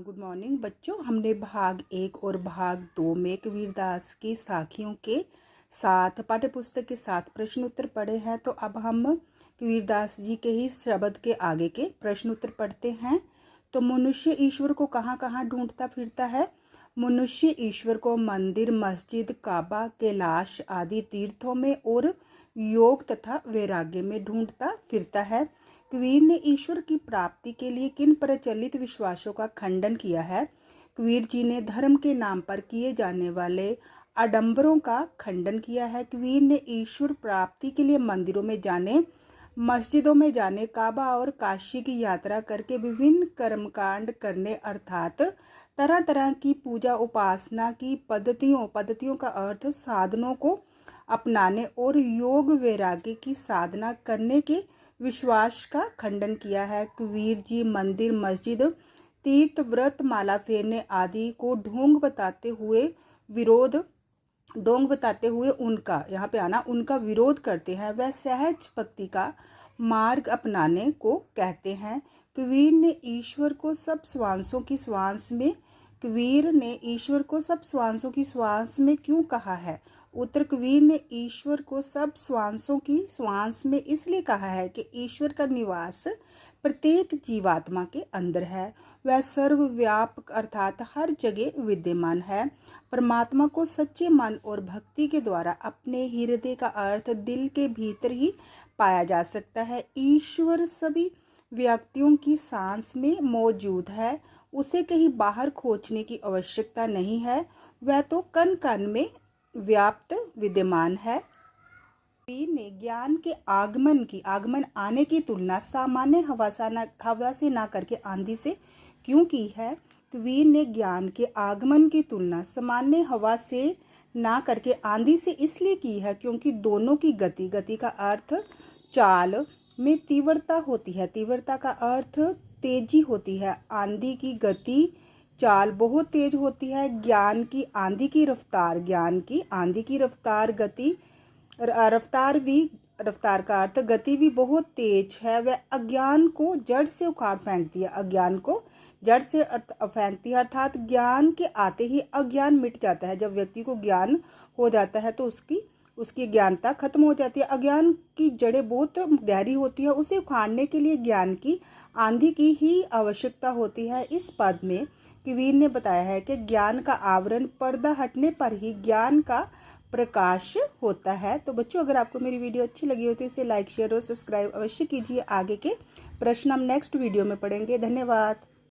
Good morning बच्चों। हमने भाग 1 और भाग 2 में कबीरदास की साखियों के साथ पाठ्य पुस्तक के साथ प्रश्न उत्तर पढ़े हैं। तो अब हम कबीरदास जी के ही शब्द के आगे के प्रश्न उत्तर पढ़ते हैं। तो मनुष्य ईश्वर को कहाँ कहाँ ढूंढता फिरता है? मनुष्य ईश्वर को मंदिर, मस्जिद, काबा, कैलाश आदि तीर्थों में और योग तथा वैराग्य में ढूंढता फिरता है। कबीर ने ईश्वर की प्राप्ति के लिए किन प्रचलित विश्वासों का खंडन किया है? कबीर जी ने धर्म के नाम पर किए जाने वाले आडंबरों का खंडन किया है। कबीर ने ईश्वर प्राप्ति के लिए मंदिरों में जाने, मस्जिदों में जाने, काबा और काशी की यात्रा करके विभिन्न कर्मकांड करने अर्थात तरह तरह की पूजा उपासना की पद्धतियों का अर्थ साधनों को अपनाने और योग वैराग्य की साधना करने के विश्वास का खंडन किया है। कबीर जी मंदिर, मस्जिद, तीर्थ, व्रत, माला फेरने आदि को ढोंग बताते हुए उनका विरोध करते हैं। वह सहज भक्ति का मार्ग अपनाने को कहते हैं। कबीर ने ईश्वर को सब श्वासों की श्वास में क्यों कहा है? उत्तर: कबीर ने ईश्वर को सब श्वासों की श्वास में इसलिए कहा है कि ईश्वर का निवास प्रत्येक जीवात्मा के अंदर है। वह सर्वव्यापक अर्थात हर जगह विद्यमान है। परमात्मा को सच्चे मन और भक्ति के द्वारा अपने हृदय का अर्थ दिल के भीतर ही पाया जा सकता है। ईश्वर सभी व्यक्तियों की सांस में मौजूद है। उसे कहीं बाहर खोजने की आवश्यकता नहीं है। वह तो कण कण में व्याप्त विद्यमान है। कबीर ने ज्ञान के आगमन आने की तुलना सामान्य हवा से ना करके आंधी से क्यों की है? कबीर ने ज्ञान के आगमन की तुलना सामान्य हवा से ना करके आंधी से इसलिए की है क्योंकि दोनों की गति का अर्थ चाल में तीव्रता होती है। तीव्रता का अर्थ तेजी होती है। आंधी की गति चाल बहुत तेज होती है। ज्ञान की आंधी की रफ्तार रफ्तार का अर्थ गति भी बहुत तेज है। वह अज्ञान को जड़ से उखाड़ फेंकती है। अर्थात ज्ञान के आते ही अज्ञान मिट जाता है। जब व्यक्ति को ज्ञान हो जाता है तो उसकी ज्ञानता खत्म हो जाती है। अज्ञान की जड़ें बहुत गहरी होती है। उसे उखाड़ने के लिए ज्ञान की आंधी की ही आवश्यकता होती है। इस पद में कबीर ने बताया है कि ज्ञान का आवरण पर्दा हटने पर ही ज्ञान का प्रकाश होता है। तो बच्चों, अगर आपको मेरी वीडियो अच्छी लगी हो तो इसे लाइक, शेयर और सब्सक्राइब अवश्य कीजिए। आगे के प्रश्न हम नेक्स्ट वीडियो में पढ़ेंगे। धन्यवाद।